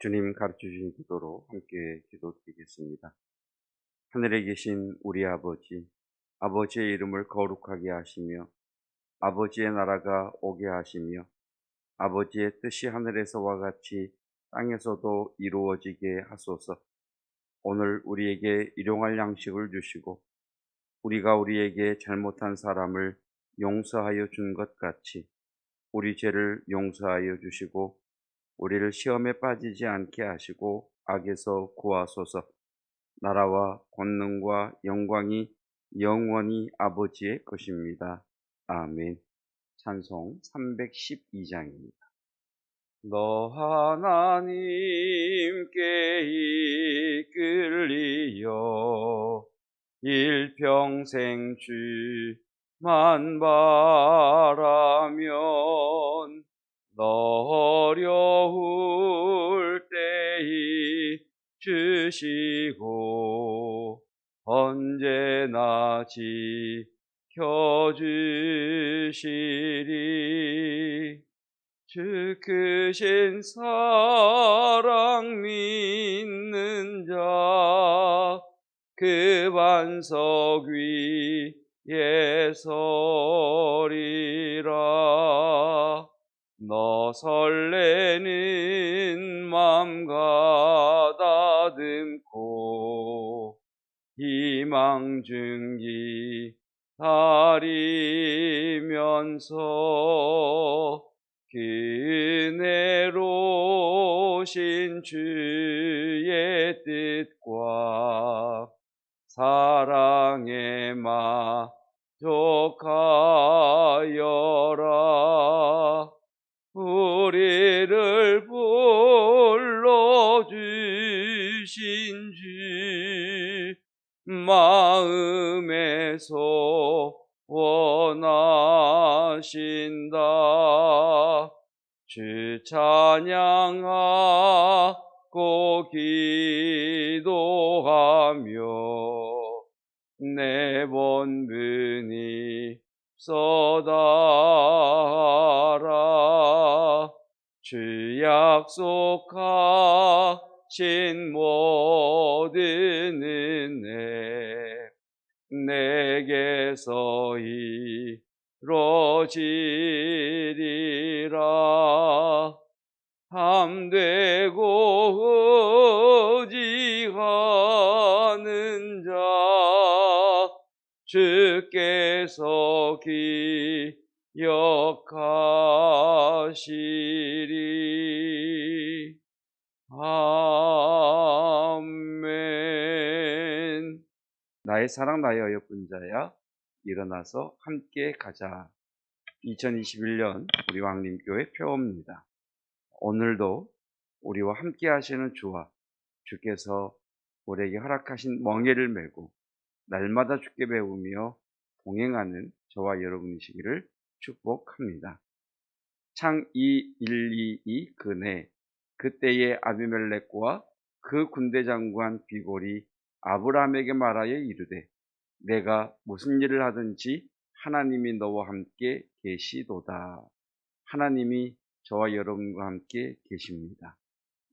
주님 가르쳐 주신 기도로 함께 기도드리겠습니다. 하늘에 계신 우리 아버지, 아버지의 이름을 거룩하게 하시며 아버지의 나라가 오게 하시며 아버지의 뜻이 하늘에서와 같이 땅에서도 이루어지게 하소서. 오늘 우리에게 일용할 양식을 주시고 우리가 우리에게 잘못한 사람을 용서하여 준 것 같이 우리 죄를 용서하여 주시고 우리를 시험에 빠지지 않게 하시고 악에서 구하소서. 나라와 권능과 영광이 영원히 아버지의 것입니다. 아멘. 찬송 312장입니다. 너 하나님께 이끌리어 일평생 주만 바라면 너 어려울 때에 주시고 언제나 지켜주시리. 주 크신 사랑 믿는 자 그 반석 위에 서리라. 너 설레는 맘 가다듬고 희망 중기 다리면서 그네로신 주의 뜻과 사랑에 만족하여라. 우리를 불러주신 주 마음에서 원하신다. 주 찬양하고 기도하며 내 본분이 쏟아라. 주 약속하신 모든 은혜 내게서 이루어지리라. 참되고 의지하는 자 주께서 기억하시리. 아멘. 나의 사랑 나의 어여쁜 자야 일어나서 함께 가자. 2021년 우리 왕림교회 표어입니다. 오늘도 우리와 함께 하시는 주와 주께서 우리에게 허락하신 멍에를 메고 날마다 주께 배우며 동행하는 저와 여러분이시기를 축복합니다. 창 2:122 그네 그때의 아비멜렉과 그 군대 장관 비골이 아브라함에게 말하여 이르되 내가 무슨 일을 하든지 하나님이 너와 함께 계시도다. 하나님이 저와 여러분과 함께 계십니다.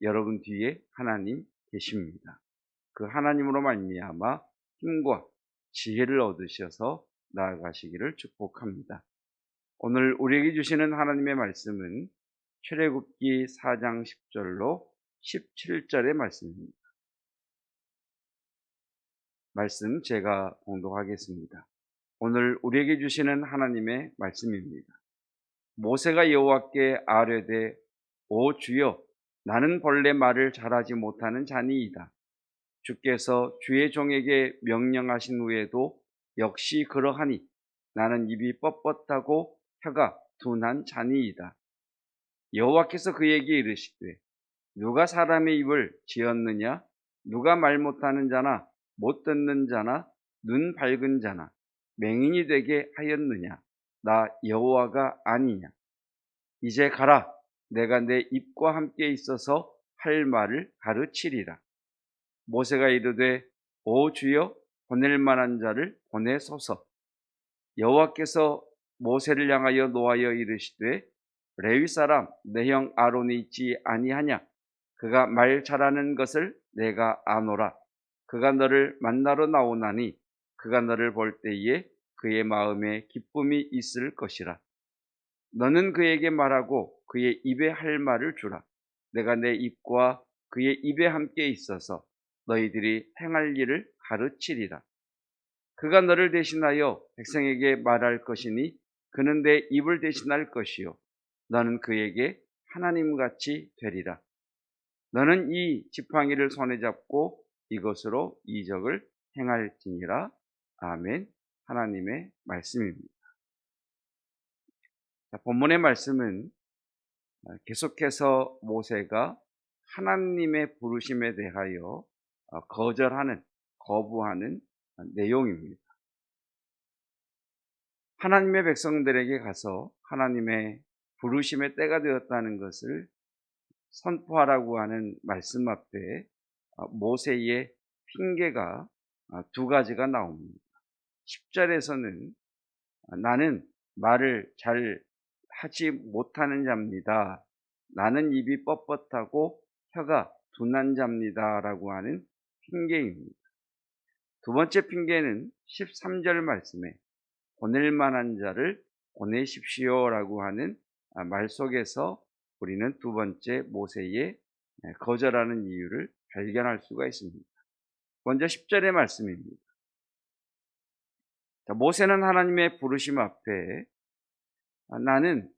여러분 뒤에 하나님 계십니다. 그 하나님으로 말미암아 힘과 지혜를 얻으셔서 나아가시기를 축복합니다. 오늘 우리에게 주시는 하나님의 말씀은 출애굽기 4장 10절로 17절의 말씀입니다. 말씀 제가 봉독하겠습니다. 오늘 우리에게 주시는 하나님의 말씀입니다. 모세가 여호와께 아뢰되 오 주여 나는 본래 말을 잘하지 못하는 자니이다. 주께서 주의 종에게 명령하신 후에도 역시 그러하니 나는 입이 뻣뻣하고 혀가 둔한 자니이다. 여호와께서 그에게 이르시되 누가 사람의 입을 지었느냐? 누가 말 못하는 자나 못 듣는 자나 눈 밝은 자나 맹인이 되게 하였느냐? 나 여호와가 아니냐? 이제 가라. 내가 내 입과 함께 있어서 할 말을 가르치리라. 모세가 이르되 오 주여 보낼 만한 자를 보내소서. 여호와께서 모세를 향하여 노하여 이르시되 레위 사람 내 형 아론이 있지 아니하냐? 그가 말 잘하는 것을 내가 아노라. 그가 너를 만나러 나오나니 그가 너를 볼 때에 그의 마음에 기쁨이 있을 것이라. 너는 그에게 말하고 그의 입에 할 말을 주라. 내가 내 입과 그의 입에 함께 있어서 너희들이 행할 일을 가르치리라. 그가 너를 대신하여 백성에게 말할 것이니 그는 내 입을 대신할 것이요 너는 그에게 하나님같이 되리라. 너는 이 지팡이를 손에 잡고 이것으로 이적을 행할지니라. 아멘. 하나님의 말씀입니다. 본문의 말씀은 계속해서 모세가 하나님의 부르심에 대하여 거부하는 내용입니다. 하나님의 백성들에게 가서 하나님의 부르심의 때가 되었다는 것을 선포하라고 하는 말씀 앞에 모세의 핑계가 두 가지가 나옵니다. 10절에서는 나는 말을 잘 하지 못하는 자입니다. 나는 입이 뻣뻣하고 혀가 둔한 자입니다. 라고 하는 핑계입니다. 두 번째 핑계는 13절 말씀에 보낼 만한 자를 보내십시오 라고 하는 말 속에서 우리는 두 번째 모세의 거절하는 이유를 발견할 수가 있습니다. 먼저 10절의 말씀입니다. 모세는 하나님의 부르심 앞에 나는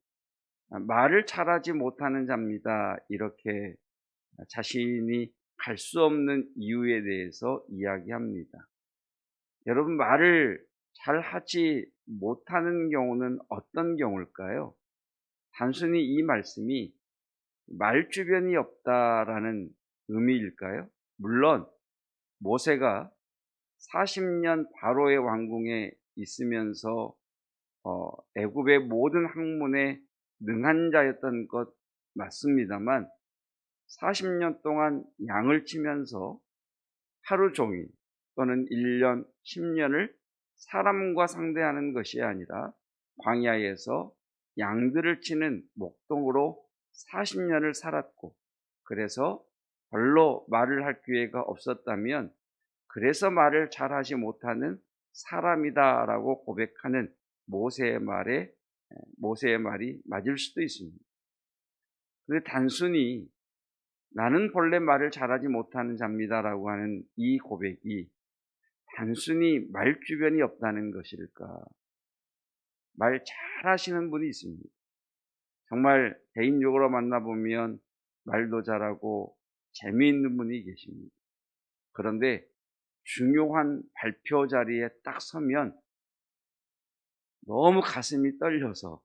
말을 잘하지 못하는 자입니다. 이렇게 자신이 갈 수 없는 이유에 대해서 이야기합니다. 여러분, 말을 잘 하지 못하는 경우는 어떤 경우일까요? 단순히 이 말씀이 말 주변이 없다라는 의미일까요? 물론 모세가 40년 바로의 왕궁에 있으면서 애굽의 모든 학문에 능한 자였던 것 맞습니다만 40년 동안 양을 치면서 하루 종일 또는 1년, 10년을 사람과 상대하는 것이 아니라 광야에서 양들을 치는 목동으로 40년을 살았고 그래서 별로 말을 할 기회가 없었다면 그래서 말을 잘하지 못하는 사람이다라고 고백하는 모세의 말이 맞을 수도 있습니다. 그런데 단순히 나는 본래 말을 잘하지 못하는 자입니다라고 하는 이 고백이 단순히 말 주변이 없다는 것일까? 말 잘하시는 분이 있습니다. 정말 개인적으로 만나보면 말도 잘하고 재미있는 분이 계십니다. 그런데 중요한 발표 자리에 딱 서면 너무 가슴이 떨려서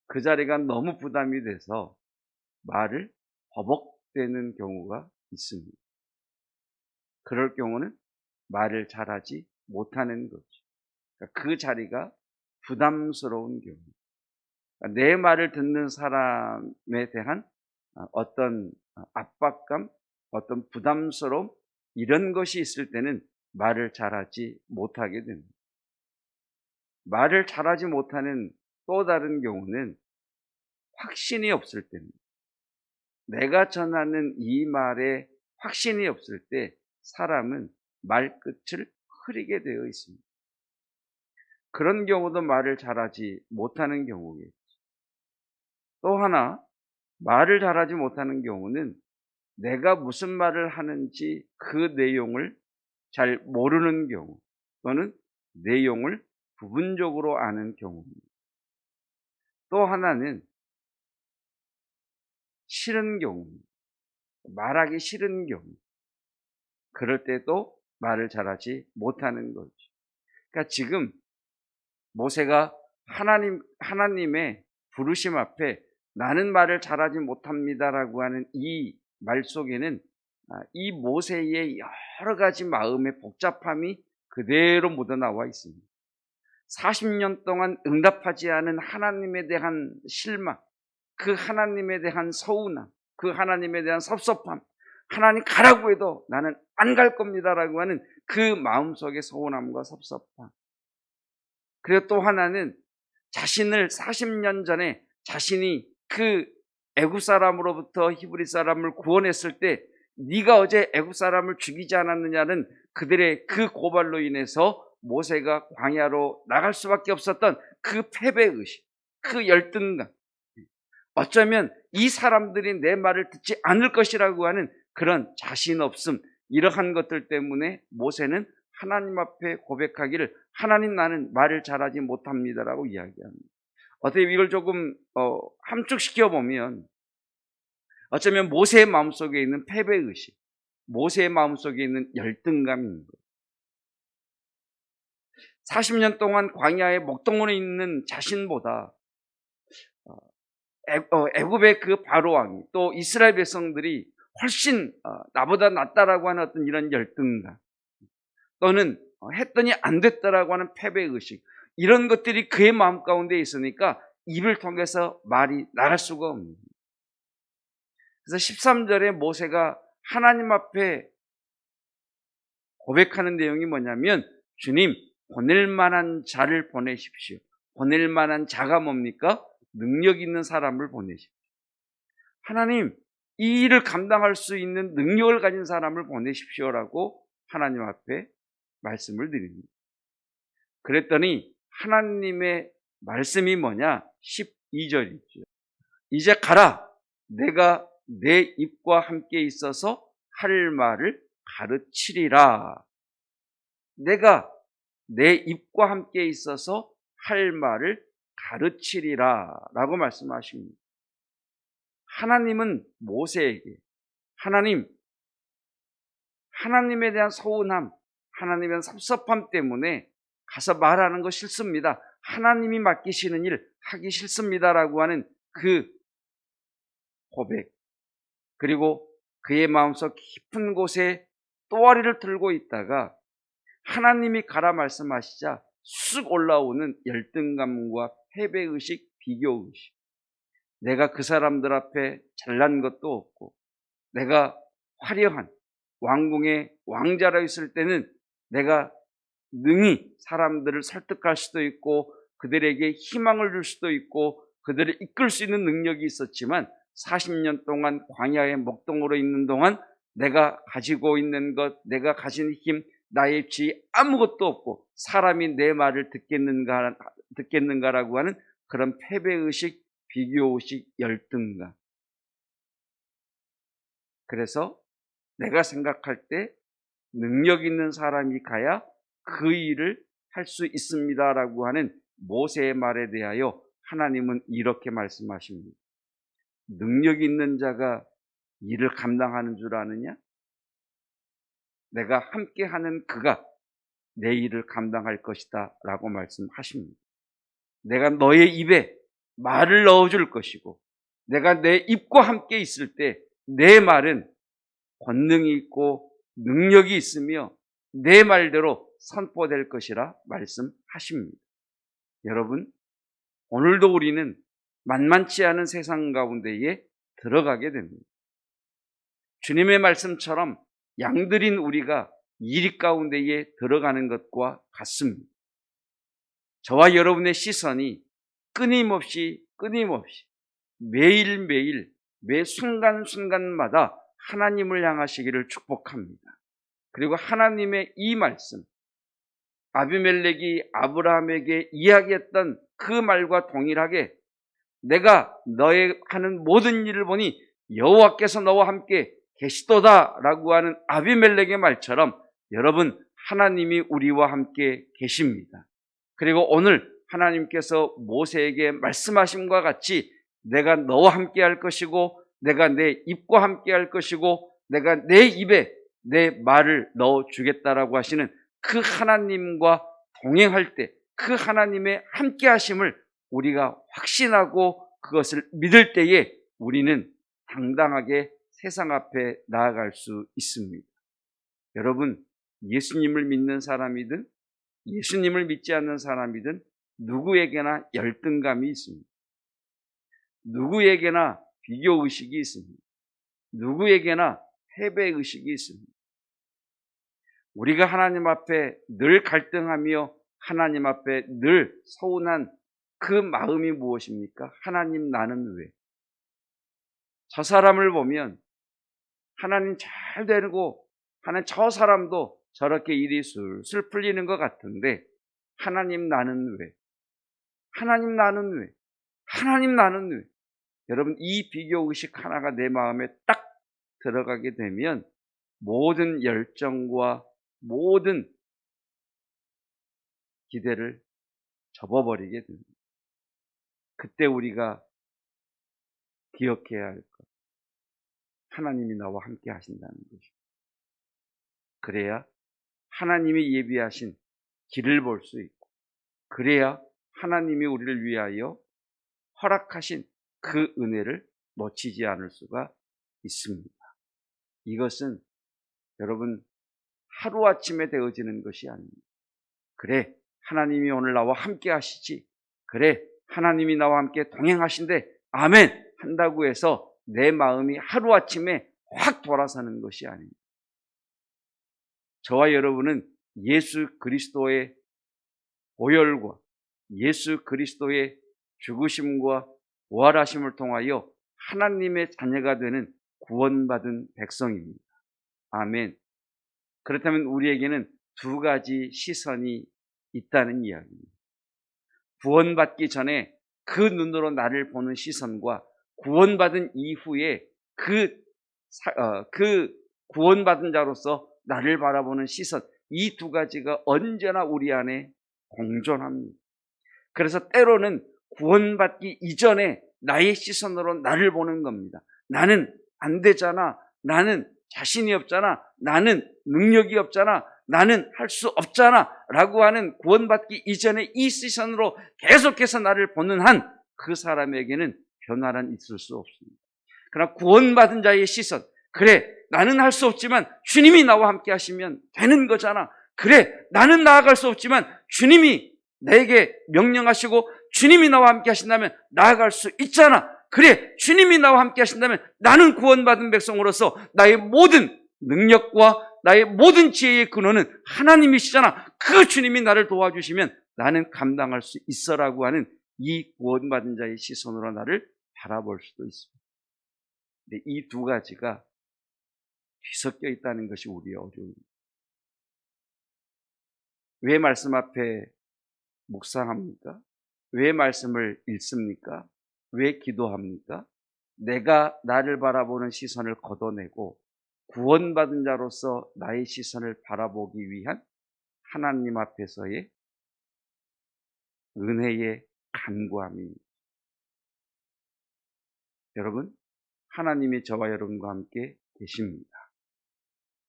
그 자리가 너무 부담이 돼서 말을 버벅대는 경우가 있습니다. 그럴 경우는 말을 잘하지 못하는 거죠. 그러니까 그 자리가 부담스러운 경우. 그러니까 내 말을 듣는 사람에 대한 어떤 압박감, 어떤 부담스러움, 이런 것이 있을 때는 말을 잘하지 못하게 됩니다. 말을 잘하지 못하는 또 다른 경우는 확신이 없을 때입니다. 내가 전하는 이 말에 확신이 없을 때 사람은 말끝을 흐리게 되어 있습니다. 그런 경우도 말을 잘하지 못하는 경우겠죠. 또 하나, 말을 잘하지 못하는 경우는 내가 무슨 말을 하는지 그 내용을 잘 모르는 경우 또는 내용을 부분적으로 아는 경우입니다. 또 하나는 싫은 경우입니다. 말하기 싫은 경우. 그럴 때도 말을 잘하지 못하는 거죠. 그러니까 지금 모세가 하나님의 부르심 앞에 나는 말을 잘하지 못합니다라고 하는 이 말 속에는 이 모세의 여러 가지 마음의 복잡함이 그대로 묻어나와 있습니다. 40년 동안 응답하지 않은 하나님에 대한 실망, 그 하나님에 대한 서운함, 그 하나님에 대한 섭섭함, 하나님 가라고 해도 나는 안 갈 겁니다라고 하는 그 마음속의 서운함과 섭섭함. 그리고 또 하나는 자신을 40년 전에 자신이 그 애굽 사람으로부터 히브리 사람을 구원했을 때 네가 어제 애굽 사람을 죽이지 않았느냐는 그들의 그 고발로 인해서 모세가 광야로 나갈 수밖에 없었던 그 패배의식, 그 열등감, 어쩌면 이 사람들이 내 말을 듣지 않을 것이라고 하는 그런 자신 없음, 이러한 것들 때문에 모세는 하나님 앞에 고백하기를 하나님 나는 말을 잘하지 못합니다라고 이야기합니다. 어떻게 이걸 조금 함축시켜 보면 어쩌면 모세의 마음속에 있는 패배의식, 모세의 마음속에 있는 열등감입니다. 40년 동안 광야의 목동원에 있는 자신보다 애굽의 그 바로왕이 또 이스라엘 백성들이 훨씬 나보다 낫다라고 하는 어떤 이런 열등감, 또는 했더니 안 됐다라고 하는 패배의식, 이런 것들이 그의 마음 가운데 있으니까 입을 통해서 말이 나갈 수가 없는. 그래서 13절에 모세가 하나님 앞에 고백하는 내용이 뭐냐면, 주님, 보낼 만한 자를 보내십시오. 보낼 만한 자가 뭡니까? 능력 있는 사람을 보내십시오. 하나님, 이 일을 감당할 수 있는 능력을 가진 사람을 보내십시오라고 하나님 앞에 말씀을 드립니다. 그랬더니 하나님의 말씀이 뭐냐? 12절이죠. 이제 가라. 내가 내 입과 함께 있어서 할 말을 가르치리라. 내가 내 입과 함께 있어서 할 말을 가르치리라 라고 말씀하십니다. 하나님은 모세에게 하나님에 대한 서운함, 하나님에 대한 섭섭함 때문에 가서 말하는 거 싫습니다, 하나님이 맡기시는 일 하기 싫습니다라고 하는 그 고백, 그리고 그의 마음속 깊은 곳에 또아리를 들고 있다가 하나님이 가라 말씀하시자 쑥 올라오는 열등감과 패배의식, 비교의식, 내가 그 사람들 앞에 잘난 것도 없고 내가 화려한 왕궁의 왕자로 있을 때는 내가 능히 사람들을 설득할 수도 있고 그들에게 희망을 줄 수도 있고 그들을 이끌 수 있는 능력이 있었지만 40년 동안 광야의 목동으로 있는 동안 내가 가지고 있는 것, 내가 가진 힘, 나의 지위 아무것도 없고 사람이 내 말을 듣겠는가라고 하는 그런 패배의식, 비교의식, 열등감. 그래서 내가 생각할 때 능력 있는 사람이 가야 그 일을 할 수 있습니다라고 하는 모세의 말에 대하여 하나님은 이렇게 말씀하십니다. 능력 있는 자가 일을 감당하는 줄 아느냐? 내가 함께하는 그가 내 일을 감당할 것이다 라고 말씀하십니다. 내가 너의 입에 말을 넣어줄 것이고 내가 내 입과 함께 있을 때 내 말은 권능이 있고 능력이 있으며 내 말대로 선포될 것이라 말씀하십니다. 여러분, 오늘도 우리는 만만치 않은 세상 가운데에 들어가게 됩니다. 주님의 말씀처럼 양들인 우리가 일 가운데에 들어가는 것과 같습니다. 저와 여러분의 시선이 끊임없이 매일매일 매 순간순간마다 하나님을 향하시기를 축복합니다. 그리고 하나님의 이 말씀, 아비멜렉이 아브라함에게 이야기했던 그 말과 동일하게 내가 너의 하는 모든 일을 보니 여호와께서 너와 함께 계시도다 라고 하는 아비멜렉의 말처럼 여러분, 하나님이 우리와 함께 계십니다. 그리고 오늘 하나님께서 모세에게 말씀하심과 같이 내가 너와 함께 할 것이고 내가 내 입과 함께 할 것이고 내가 내 입에 내 말을 넣어주겠다라고 하시는 그 하나님과 동행할 때 그 하나님의 함께 하심을 우리가 확신하고 그것을 믿을 때에 우리는 당당하게 세상 앞에 나아갈 수 있습니다. 여러분, 예수님을 믿는 사람이든 예수님을 믿지 않는 사람이든 누구에게나 열등감이 있습니다. 누구에게나 비교의식이 있습니다. 누구에게나 패배의식이 있습니다. 우리가 하나님 앞에 늘 갈등하며 하나님 앞에 늘 서운한 그 마음이 무엇입니까? 하나님, 나는 왜? 저 사람을 보면 하나님 잘 되고 하는 저 사람도 저렇게 일이 술술 풀리는 것 같은데 하나님 나는 왜? 하나님 나는 왜? 하나님 나는 왜? 여러분 이 비교의식 하나가 내 마음에 딱 들어가게 되면 모든 열정과 모든 기대를 접어버리게 됩니다. 그때 우리가 기억해야 할 것. 하나님이 나와 함께 하신다는 것입니다. 그래야 하나님이 예비하신 길을 볼 수 있고, 그래야 하나님이 우리를 위하여 허락하신 그 은혜를 놓치지 않을 수가 있습니다. 이것은 여러분 하루아침에 되어지는 것이 아닙니다. 그래, 하나님이 오늘 나와 함께 하시지. 그래, 하나님이 나와 함께 동행하신대. 아멘! 한다고 해서 내 마음이 하루아침에 확 돌아서는 것이 아닙니다. 저와 여러분은 예수 그리스도의 보혈과 예수 그리스도의 죽으심과 부활하심을 통하여 하나님의 자녀가 되는 구원받은 백성입니다. 아멘. 그렇다면 우리에게는 두 가지 시선이 있다는 이야기입니다. 구원받기 전에 그 눈으로 나를 보는 시선과 구원받은 이후에 그 구원받은 자로서 나를 바라보는 시선, 이 두 가지가 언제나 우리 안에 공존합니다. 그래서 때로는 구원받기 이전에 나의 시선으로 나를 보는 겁니다. 나는 안 되잖아. 나는 자신이 없잖아. 나는 능력이 없잖아. 나는 할 수 없잖아. 라고 하는 구원받기 이전에 이 시선으로 계속해서 나를 보는 한 그 사람에게는 변화는 있을 수 없습니다. 그러나 구원받은 자의 시선, 그래 나는 할 수 없지만 주님이 나와 함께 하시면 되는 거잖아. 그래 나는 나아갈 수 없지만 주님이 내게 명령하시고 주님이 나와 함께 하신다면 나아갈 수 있잖아. 그래 주님이 나와 함께 하신다면 나는 구원받은 백성으로서 나의 모든 능력과 나의 모든 지혜의 근원은 하나님이시잖아. 그 주님이 나를 도와주시면 나는 감당할 수 있어라고 하는 이 구원받은 자의 시선으로 나를 바라볼 수도 있습니다. 근데 이 두 가지가 뒤섞여 있다는 것이 우리의 어려움입니다. 왜 말씀 앞에 묵상합니까? 왜 말씀을 읽습니까? 왜 기도합니까? 내가 나를 바라보는 시선을 걷어내고 구원받은 자로서 나의 시선을 바라보기 위한 하나님 앞에서의 은혜의 간구함입니다. 여러분, 하나님이 저와 여러분과 함께 계십니다.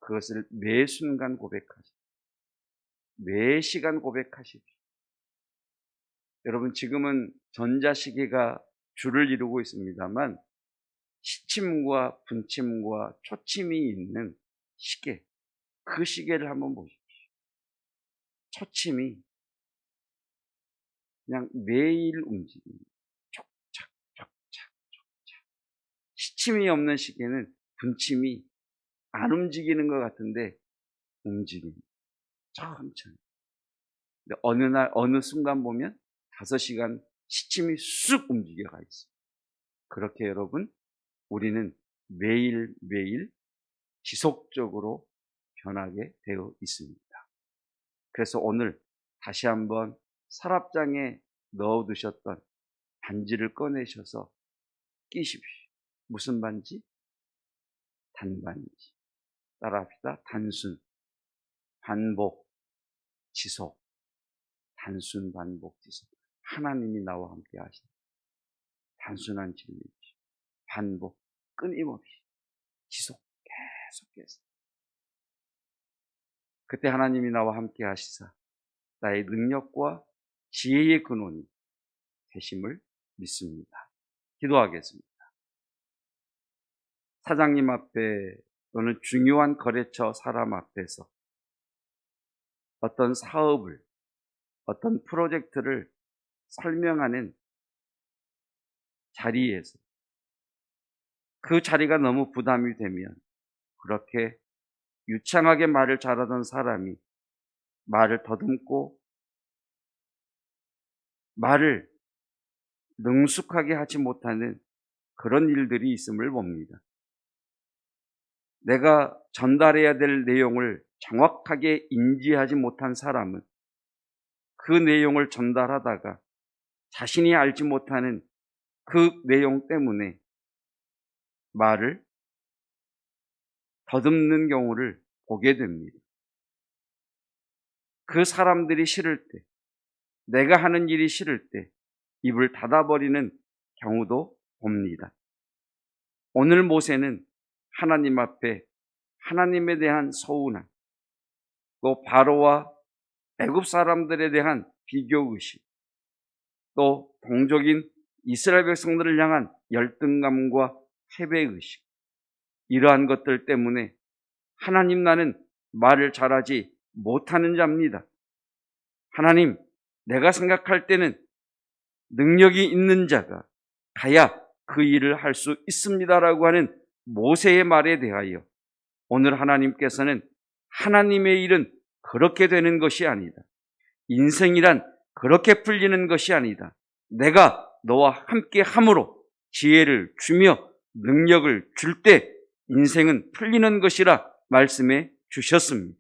그것을 매 순간 고백하십시오. 매 시간 고백하십시오. 여러분, 지금은 전자시계가 줄을 이루고 있습니다만 시침과 분침과 초침이 있는 시계, 그 시계를 한번 보십시오. 초침이 그냥 매일 움직입니다. 촉착, 촉착, 촉착. 시침이 없는 시계는 분침이 안 움직이는 것 같은데 움직입니다. 천천히. 근데 어느 날, 어느 순간 보면 5시간 시침이 쑥 움직여가 있습니다. 그렇게 여러분, 우리는 매일매일 지속적으로 변하게 되어 있습니다. 그래서 오늘 다시 한번 서랍장에 넣어두셨던 반지를 꺼내셔서 끼십시오. 무슨 반지? 단반지. 따라합시다. 단순, 반복, 지속. 단순, 반복, 지속. 하나님이 나와 함께 하신다. 단순한 진리이죠. 반복, 끊임없이, 지속, 계속해서. 그때 하나님이 나와 함께 하시사 나의 능력과 지혜의 근원이 되심을 믿습니다. 기도하겠습니다. 사장님 앞에 또는 중요한 거래처 사람 앞에서 어떤 사업을, 어떤 프로젝트를 설명하는 자리에서 그 자리가 너무 부담이 되면 그렇게 유창하게 말을 잘하던 사람이 말을 더듬고 말을 능숙하게 하지 못하는 그런 일들이 있음을 봅니다. 내가 전달해야 될 내용을 정확하게 인지하지 못한 사람은 그 내용을 전달하다가 자신이 알지 못하는 그 내용 때문에 말을 더듬는 경우를 보게 됩니다. 그 사람들이 싫을 때, 내가 하는 일이 싫을 때 입을 닫아버리는 경우도 봅니다. 오늘 모세는 하나님 앞에 하나님에 대한 서운함, 또 바로와 애굽 사람들에 대한 비교의식, 또 동족인 이스라엘 백성들을 향한 열등감과 패배의식, 이러한 것들 때문에 하나님, 나는 말을 잘하지 못하는 자입니다. 하나님, 내가 생각할 때는 능력이 있는 자가 가야 그 일을 할 수 있습니다라고 하는 모세의 말에 대하여 오늘 하나님께서는 하나님의 일은 그렇게 되는 것이 아니다. 인생이란 그렇게 풀리는 것이 아니다. 내가 너와 함께 함으로 지혜를 주며 능력을 줄 때 인생은 풀리는 것이라 말씀해 주셨습니다.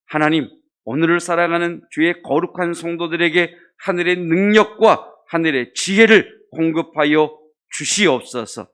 하나님, 오늘을 살아가는 주의 거룩한 성도들에게 하늘의 능력과 하늘의 지혜를 공급하여 주시옵소서.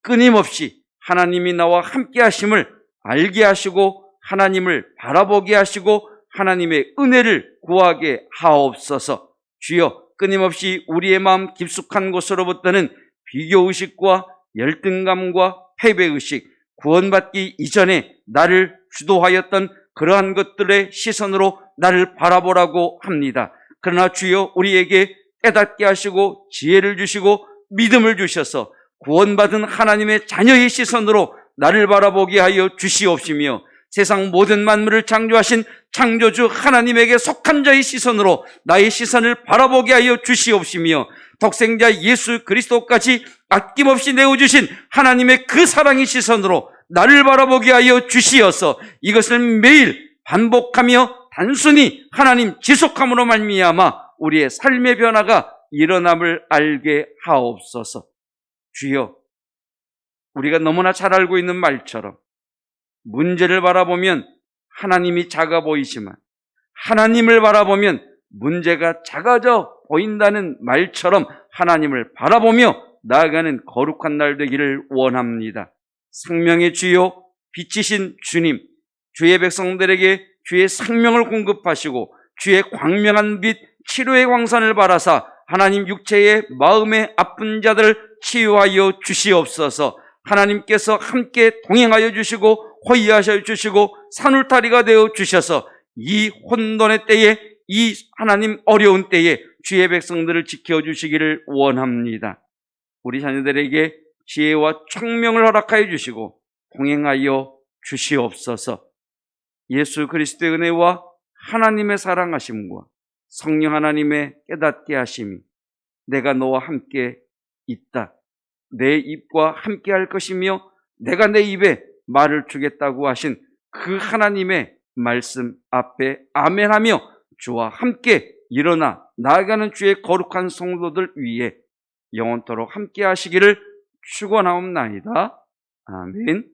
끊임없이 하나님이 나와 함께 하심을 알게 하시고 하나님을 바라보게 하시고 하나님의 은혜를 구하게 하옵소서. 주여, 끊임없이 우리의 마음 깊숙한 곳으로부터는 비교의식과 열등감과 패배의식, 구원받기 이전에 나를 주도하였던 그러한 것들의 시선으로 나를 바라보라고 합니다. 그러나 주여, 우리에게 깨닫게 하시고 지혜를 주시고 믿음을 주셔서 구원받은 하나님의 자녀의 시선으로 나를 바라보게 하여 주시옵시며 세상 모든 만물을 창조하신 창조주 하나님에게 속한 자의 시선으로 나의 시선을 바라보게 하여 주시옵시며 독생자 예수 그리스도까지 아낌없이 내어주신 하나님의 그 사랑의 시선으로 나를 바라보게 하여 주시어서 이것을 매일 반복하며 단순히 하나님 지속함으로 말미암아 우리의 삶의 변화가 일어남을 알게 하옵소서. 주여, 우리가 너무나 잘 알고 있는 말처럼 문제를 바라보면 하나님이 작아 보이지만 하나님을 바라보면 문제가 작아져 보인다는 말처럼 하나님을 바라보며 나아가는 거룩한 날 되기를 원합니다. 생명의 주요 빛이신 주님, 주의 백성들에게 주의 생명을 공급하시고 주의 광명한 빛 치료의 광선을 바라사 하나님 육체의 마음의 아픈 자들을 치유하여 주시옵소서. 하나님께서 함께 동행하여 주시고 호의하셔 주시고 산울타리가 되어 주셔서 이 혼돈의 때에, 이 하나님 어려운 때에 주의 백성들을 지켜주시기를 원합니다. 우리 자녀들에게 지혜와 총명을 허락하여 주시고 동행하여 주시옵소서. 예수 그리스도의 은혜와 하나님의 사랑하심과 성령 하나님의 깨닫게 하심이 내가 너와 함께 있다, 내 입과 함께 할 것이며 내가 내 입에 말을 주겠다고 하신 그 하나님의 말씀 앞에 아멘하며 주와 함께 일어나 나아가는 주의 거룩한 성도들 위에 영원토록 함께 하시기를 축원하옵나이다. 아멘.